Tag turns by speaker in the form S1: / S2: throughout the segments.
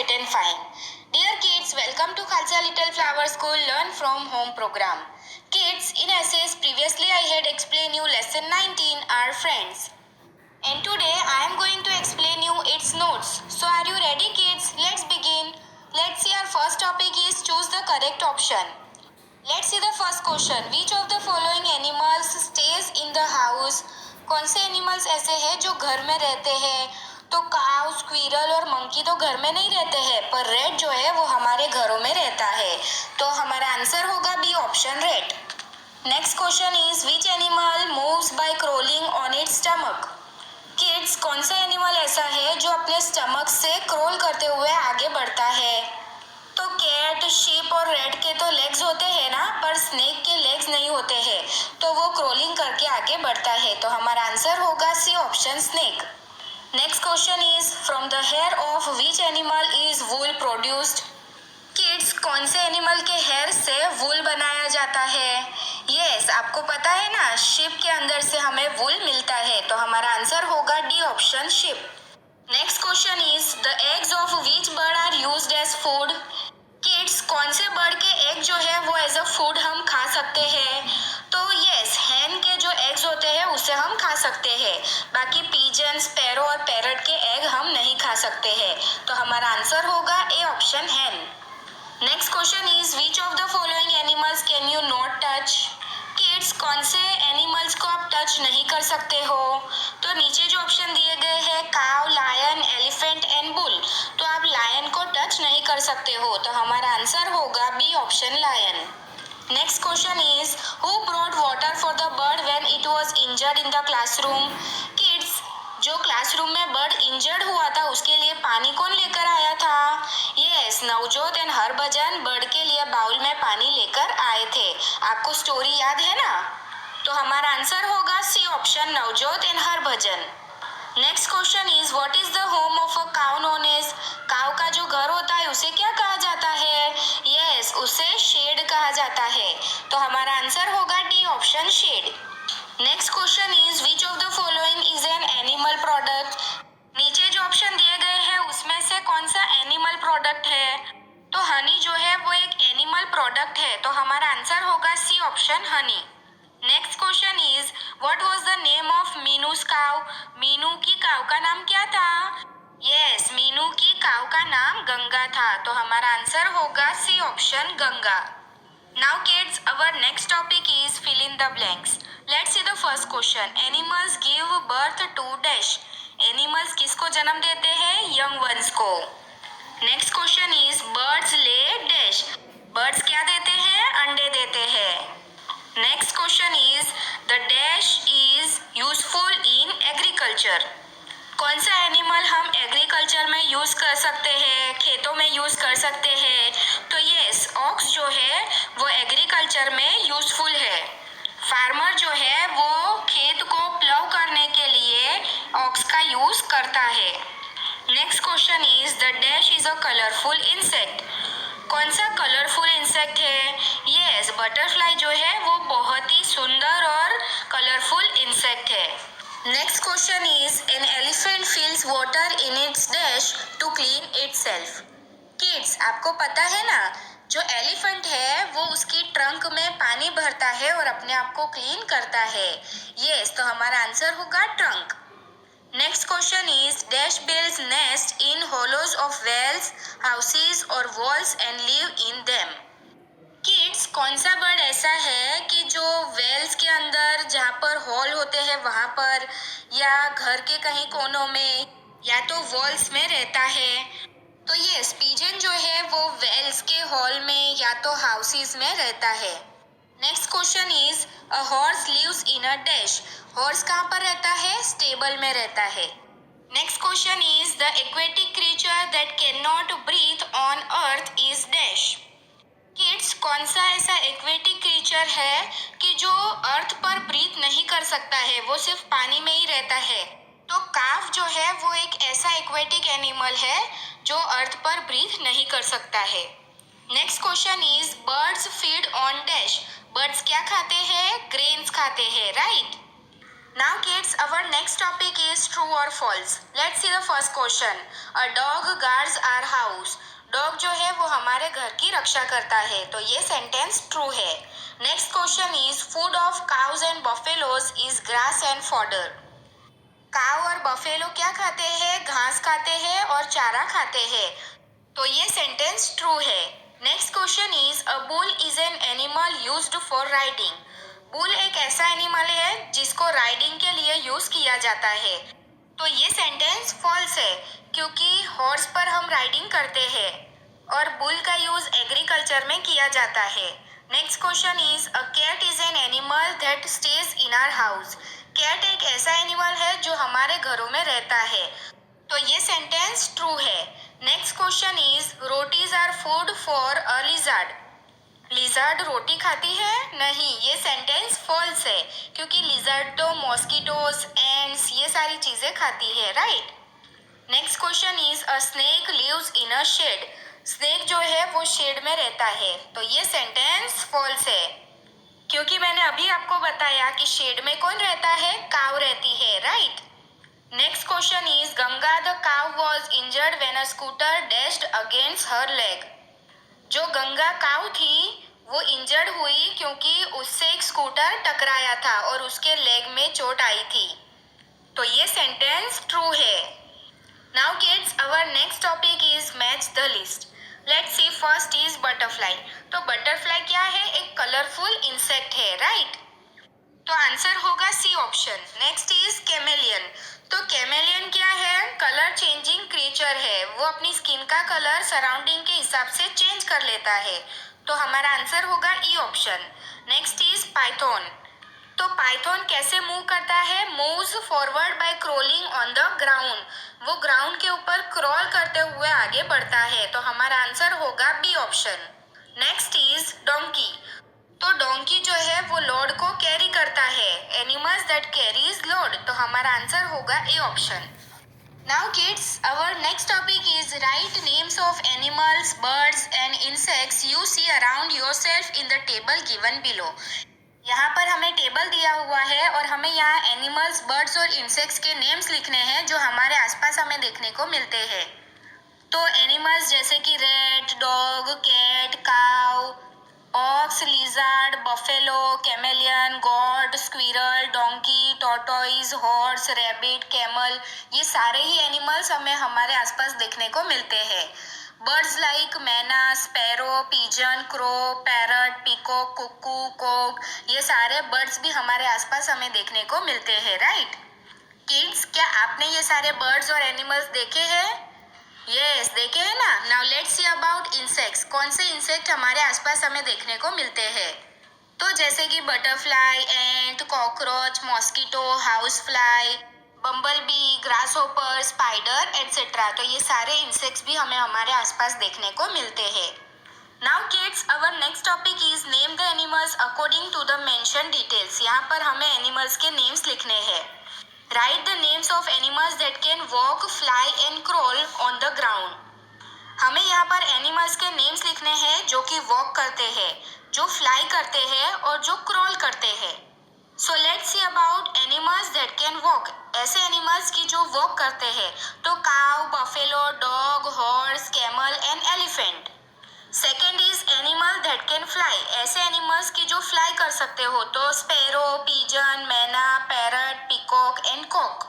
S1: fit and fine. Dear kids, welcome to Khalsa Little Flower School Learn from Home program. Kids, in essays previously I had explained you lesson 19, Our Friends. And today I am going to explain you its notes. So are you ready kids? Let's begin. Let's see, our first topic is choose the correct option. Let's see the first question. Which of the following animals stays in the house? कौन से animals ऐसे हैं जो घर में रहते हैं? तो काउ, स्क्विरल और मंकी तो घर में नहीं रहते हैं, पर रेट जो है वो हमारे घरों में रहता है. तो हमारा आंसर होगा B option rat. Next question is which animal moves by crawling on its stomach? Kids, कौन सा एनिमल ऐसा है जो अपने स्टमक से क्रोल करते हुए आगे बढ़ता है? तो कैट, शीप और रैट के तो लेग्स होते हैं ना, पर स्नेक के लेग्स नहीं होते हैं, तो वो क्रोलिंग करके आगे बढ़ता है. तो हमारा आंसर होगा C option snake. Next question is from the hair of which animal is wool produced? Kids, कौन से एनिमल के हेयर से वूल बनाया जाता है? यस, आपको पता है ना, शिप के अंदर से हमें वूल मिलता है. तो हमारा आंसर होगा D option sheep. Next question is the eggs of which bird are used as food? Kids, कौन से बर्ड के एग जो है वो एज अ फूड हम खा सकते हैं? तो यस, हैन के जो एग्स होते हैं उसे हम खा सकते हैं. बाकी पीजन, स्पैरो और पैरट के एग हम नहीं खा सकते हैं. तो हमारा आंसर होगा A option hen. Next question is which of the following animals can you not touch? Kids, कौन से एनिमल्स को आप टच नहीं कर सकते हो? तो नीचे जो ऑप्शन दिए गए हैं cow, lion, elephant and bull, तो आप लायन को टच नहीं कर सकते हो. तो हमारा आंसर होगा B option lion. Next question is who brought water for the bird when it was injured in the classroom? Kids, जो क्लासरूम में बर्ड इंजर्ड हुआ था उसके लिए पानी कौन लेकर आया था? Yes, Navjot and Harbhajan bird के लिए बाउल में पानी लेकर आए थे. आपको स्टोरी याद है ना? तो हमारा आंसर होगा C option Navjot and Harbhajan. Next question is what is the home of a cow known as? Cow का जो घर होता है उसे क्या कहा जाता है? यस, उसे शेड कहा जाता है. तो हमारा आंसर होगा D option shed. Next question is which of the following is an animal product? नीचे जो ऑप्शन दिए गए हैं उसमें से कौन सा एनिमल प्रोडक्ट है? तो हनी जो है वो एक एनिमल प्रोडक्ट है. तो हमारा आंसर होगा C option honey. Next question is what was the name of Meenu's cow? Meenu की काउ का नाम क्या था? यस, मीनू की काउ का नाम गंगा था. तो हमारा आंसर होगा C option Ganga. Now kids, our next topic is fill in the blanks. Let's see the first question. Animals give birth to dash. Animals किसको जन्म देते हैं? Young ones को. Next question is birds lay dash. Birds क्या देते हैं? अंडे देते हैं. Next question is the dash is useful in agriculture. कौन सा एनिमल हम एग्रीकल्चर में यूज कर सकते हैं, खेतों में यूज कर सकते हैं? तो यस, ऑक्स जो है वो एग्रीकल्चर में यूजफुल है. फार्मर जो है वो खेत को प्लाउ करने के लिए ऑक्स का यूज करता है. Next question is the dash is a colourful insect. कौन सा कलरफुल इंसेक्ट है? यस, बटरफ्लाई जो है वो बहुत ही सुंदर और कलरफुल इंसेक्ट है. Next question is an elephant fills water in its dash to clean itself. Kids, आपको पता है ना, जो एलिफेंट है वो उसकी ट्रंक में पानी भरता है और अपने आप को क्लीन करता है. यस, तो हमारा आंसर होगा trunk. Next question is dash builds nest in hollows of wells, houses और walls and live in them. Kids, कौन सा बर्ड ऐसा है कि जो वेल्स के अंदर जहाँ पर हॉल होते हैं वहाँ पर, या घर के कहीं कोनों में, या तो वॉल्स में रहता है? तो ये पिजन जो है वो वेल्स के हॉल में या तो हाउसेस में रहता है. Next question is a horse lives in a dash. Horse कहाँ पर रहता है? स्टेबल में रहता है. Next question is the aquatic creature that can not breathe on earth is dash. Kids, कौन सा ऐसा एक्वेटिक क्रीचर है कि जो अर्थ पर ब्रीथ नहीं कर सकता है, वो सिर्फ पानी में ही रहता है? तो काफ जो है वो एक ऐसा एक्वेटिक एनिमल है जो अर्थ पर ब्रीथ नहीं कर सकता है. Next question is birds feed on dash. Birds क्या खाते हैं? ग्रेन्स खाते हैं, right? Now kids, our next topic is true or false. Let's see the first question. A dog guards our house. Dog जो है वो हमारे घर की रक्षा करता है, तो ये सेंटेंस ट्रू है. Next question is food of cows and buffaloes is grass and fodder. Cow और बफेलो क्या खाते हैं? घास खाते हैं और चारा खाते हैं, तो ये सेंटेंस ट्रू है. Next question is a bull is an animal used for riding. Bull एक ऐसा एनिमल है जिसको राइडिंग के लिए यूज किया जाता है, तो ये सेंटेंस फॉल्स है क्योंकि हॉर्स पर हम राइडिंग करते हैं और बुल का यूज एग्रीकल्चर में किया जाता है. Next question is a cat is an animal that stays in our house. Cat एक ऐसा एनिमल है जो हमारे घरों में रहता है, तो ये सेंटेंस ट्रू है. Next question is rotis are food for a lizard. Lizard रोटी खाती है? नहीं, ये सेंटेंस फॉल्स है क्योंकि लिजर्ड तो मॉस्किटोज, एंड्स ये सारी चीजें खाती है, right. Next question is a snake lives in a shed. Snake जो है वो शेड में रहता है, तो ये सेंटेंस फॉल्स है क्योंकि मैंने अभी आपको बताया कि शेड में कौन रहता है? काऊ रहती है, right. Next question is Ganga the cow was injured when a scooter dashed against her leg. जो गंगा काऊ थी वो इंजर्ड हुई क्योंकि उससे एक स्कूटर टकराया था और उसके लेग में चोट आई थी, तो ये सेंटेंस ट्रू है. Now kids, our next topic is match the list. Let's see. First is butterfly. तो बटरफ्लाई क्या है? एक कलरफुल इंसेक्ट है, राइट. तो आंसर होगा C option. Next is chameleon. तो कैमेलियन क्या है? कलर चेंजिंग क्रिएचर है, वो अपनी स्किन का कलर सराउंडिंग के हिसाब से चेंज कर लेता है, तो हमारा आंसर होगा E option. Next is Python. तो पाइथन कैसे मूव करता है? Moves forward bye crawling on the ground. वो ग्राउंड के ऊपर क्रॉल करते हुए आगे बढ़ता है, तो हमारा आंसर होगा B option. Next is donkey. तो डोंकी जो है वो लोड को कैरी करता है, एनिमल्स दैट कैरीज लोड, तो हमारा आंसर होगा A option. Now kids, our next topic is write names of animals, birds and insects you see around yourself in the table given below. यहाँ पर हमें table दिया हुआ है और हमें यहाँ एनिमल्स, बर्ड्स और इंसेक्ट्स के नेम्स लिखने हैं जो हमारे आसपास हमें देखने को मिलते हैं. तो एनिमल्स जैसे कि rat, dog, cat, cow, ox, lizard, buffalo, chameleon, goat, squirrel, donkey, tortoise, horse, rabbit, camel, ये सारे ही एनिमल्स हमें हमारे आसपास देखने को मिलते हैं. Birds like myna, sparrow, pigeon, crow, parrot, peacock, cuckoo, cock, ये सारे बर्ड्स भी हमारे आसपास हमें देखने को मिलते हैं, राइट. किड्स, क्या आपने ये सारे बर्ड्स और एनिमल्स देखे हैं? यस, देखे हैं ना. Now let's see about insects. कौन से इंसेक्ट हमारे आसपास हमें देखने को मिलते हैं? तो जैसे कि butterfly, ant, cockroach, mosquito, house fly, bumble bee, grasshopper, spider etcetera, तो ये सारे इंसेक्ट्स भी हमें हमारे आसपास देखने को मिलते हैं. Now kids, our next topic is name the animals according to the mention details. यहाँ पर हमें एनिमल्स के नेम्स लिखने हैं. Write the names of animals that can walk, fly and crawl on the ground. हमें यहाँ पर एनिमल्स के नेम्स लिखने हैं जो कि वॉक करते हैं, जो फ्लाई करते हैं और जो क्रॉल करते हैं. So let's see about animals that can walk. ऐसे एनिमल्स की जो वॉक करते हैं, तो cow, buffalo, dog, horse, camel and elephant. Second is animal that can fly. ऐसे एनिमल्स की जो फ्लाई कर सकते हो, तो sparrow, pigeon, myna, parrot, peacock and cock.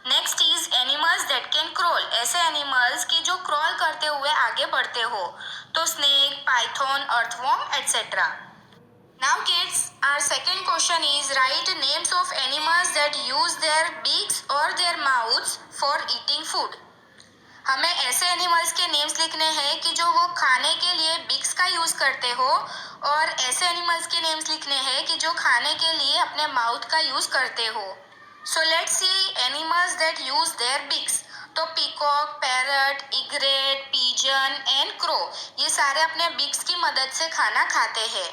S1: Next is animals that can crawl. ऐसे एनिमल्स की जो क्रॉल करते हुए आगे बढ़ते हो, तो snake, python, earthworm etcetera. Now kids, our second question is write names of animals that use their beaks or their mouths for eating food. हमें ऐसे एनिमल्स के नेम्स लिखने हैं कि जो वो खाने के लिए बिक्स का यूज करते हो, और ऐसे एनिमल्स के नेम्स लिखने हैं कि जो खाने के लिए अपने माउथ का यूज करते हो. So let's see animals that use their beaks. तो peacock, parrot, egret, pigeon and crow, ये सारे अपने बिक्स की मदद से खाना खाते हैं.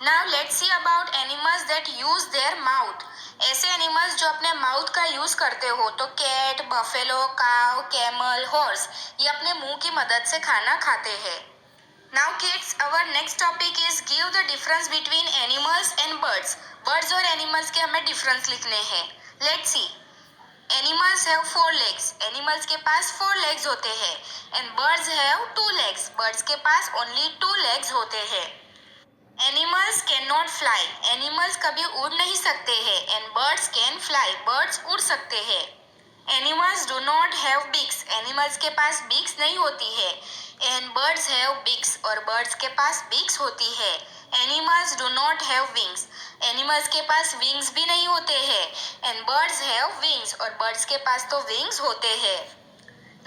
S1: Now let's see about animals that use their mouth. ऐसे एनिमल्स जो अपने माउथ का यूज करते हो, तो cat, buffalo, cow, camel, horse, ये अपने मुंह की मदद से खाना खाते हैं. Now kids, our next topic is give the difference between animals and birds. Birds और animals के हमें difference लिखने हैं. Let's see. Animals have 4 legs. Animals के पास 4 legs होते हैं. And birds have 2 legs. Birds के पास only 2 legs होते हैं. Animals cannot fly. Animals कभी उड़ नहीं सकते हैं. And birds can fly. Birds उड़ सकते हैं. Animals do not have beaks. Animals के पास beaks नहीं होती है. And birds have beaks. और birds के पास beaks होती है. Animals do not have wings. Animals के पास wings भी नहीं होते हैं. And birds have wings. और birds के पास तो wings होते हैं.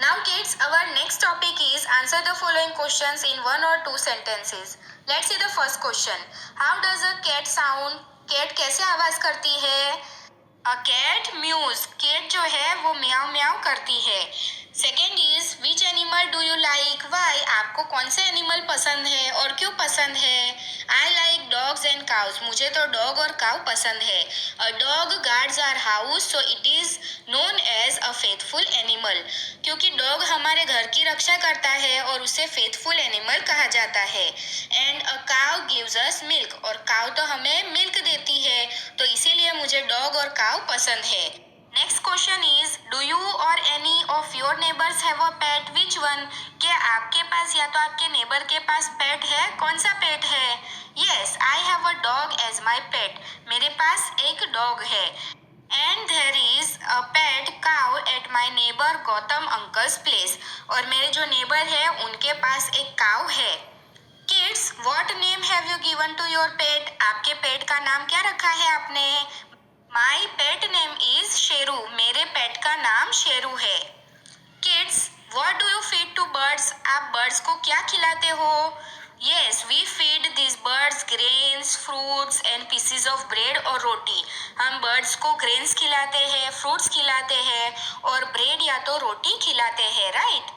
S1: Now kids, our next topic is answer the following questions in 1 or 2 sentences. Let's see the first question. How does a cat sound? Cat कैसे आवाज करती है? A cat mews. Cat जो है वो म्याऊ म्याऊ करती है. Second is which animal do you like? Why? आपको कौन से एनिमल पसंद है और क्यों पसंद है? I like dogs and cows. मुझे तो डॉग और काऊ पसंद है. A dog guards our house, so it is known as a faithful animal. क्योंकि डॉग हमारे घर की रक्षा करता है और उसे फेथफुल एनिमल कहा जाता है. And a cow gives us milk. और काउ तो हमें मिल्क देती है, तो इसीलिए मुझे डॉग और काउ पसंद है. Next question is do you or any of your neighbours have a pet? Which one? क्या आपके पास या तो आपके नेबर के पास पेट है? कौन सा पेट है? Yes, I have a dog as my pet. मेरे पास एक डॉग है. And there is a pet cow at my neighbour Gautam uncle's place. और मेरे जो नेबर है उनके पास एक काउ है. Kids, what name have you given to your pet? आपके पेट का नाम क्या रखा है आपने? My pet name is Sheru. मेरे पेट का नाम शेरू है. Kids, what do you feed to birds? आप बर्ड्स को क्या खिलाते हो? Yes, we feed these birds grains, fruits and pieces of bread और रोटी. हम birds को grains खिलाते हैं, fruits खिलाते हैं और bread या तो रोटी खिलाते हैं, right?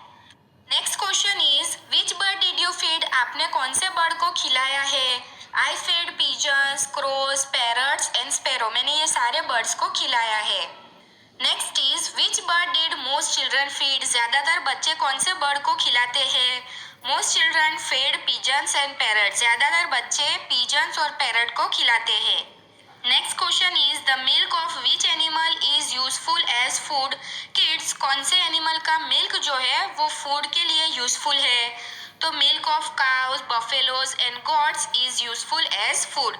S1: Next question is which bird did you feed? आपने कौन से bird को खिलाया है? I fed pigeons, crows, parrots and sparrow. मैंने ये सारे birds को खिलाया है. Next is which bird did most children feed? ज्यादातर बच्चे कौन से बर्ड को खिलाते हैं? Most children fed pigeons and parrot. ज्यादातर बच्चे पिजन्स और पैरट को खिलाते हैं. Next question is the milk of which animal is useful as food? Kids, कौन से एनिमल का मिल्क जो है वो फूड के लिए यूजफुल है? तो milk of cows, buffaloes and goats is useful as food.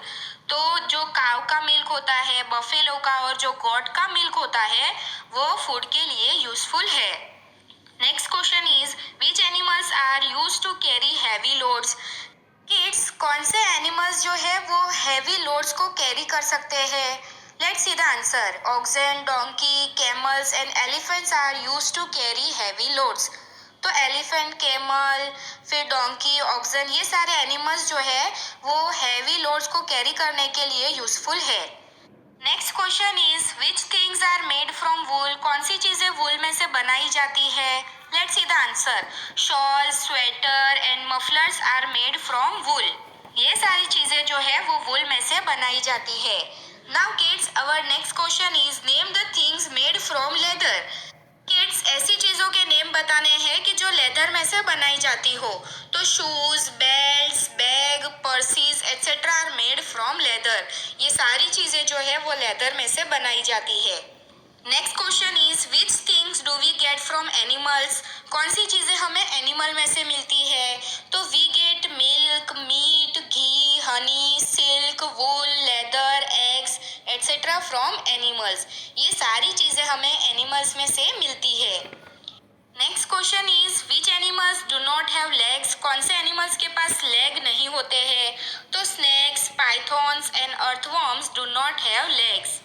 S1: तो जो काव का मिल्क होता है, बफेलो का और जो गॉट का मिल्क होता है वो फूड के लिए यूजफुल है. Next question is which animals are used to carry heavy loads? Kids, कौन से एनिमल्स जो है वो हैवी लोड्स को कैरी कर सकते हैं? Let's see the answer. Oxen, donkey, camels and elephants are used to carry heavy loads. तो एलिफेंट, कैमल, फिर डोंकी, ऑक्सन, ये सारे एनिमल्स जो है वो हैवी लोड्स को कैरी करने के लिए यूजफुल है. Next question is which things are made from wool? कौन सी चीजें वूल में से बनाई जाती है? Let's see the answer. Shawl, sweater and mufflers are made from wool. ये सारी चीजें जो है वो वूल में से बनाई जाती है. Now kids, our next question is name the things made from leather. Kids, ऐसी चीजों के नेम बताने हैं कि जो लेदर में से बनाई जाती हो. तो shoes, belts, bag, purses etcetera are made from leather. ये सारी चीजें जो है वो लेदर में से बनाई जाती है. Next question is which things do we get from animals? कौन सी चीजें हमें एनिमल में से मिलती है? तो we get milk, meat, ghee, honey, silk, wool, leather, eggs etcetera from animals. ये सारी चीजें हमें एनिमल्स में से मिलती है. Next question is which animals do not have legs? कौन से एनिमल्स के पास लेग नहीं होते हैं? तो snakes, pythons and earthworms do not have legs.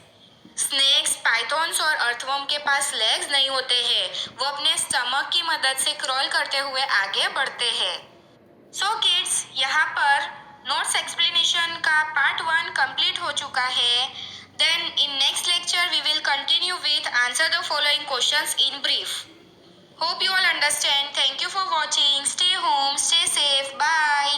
S1: Snakes, pythons और अर्थवर्म के पास लेग्स नहीं होते हैं. वो अपने स्टमक की मदद से क्रॉल करते हुए आगे बढ़ते हैं. सो किड्स, यहाँ पर नोट्स एक्सप्लेनेशन का पार्ट 1 कंप्लीट हो चुका है. Then in next lecture we will continue with answer the following questions in brief. Hope you all understand. Thank you for watching. Stay home, stay safe. Bye.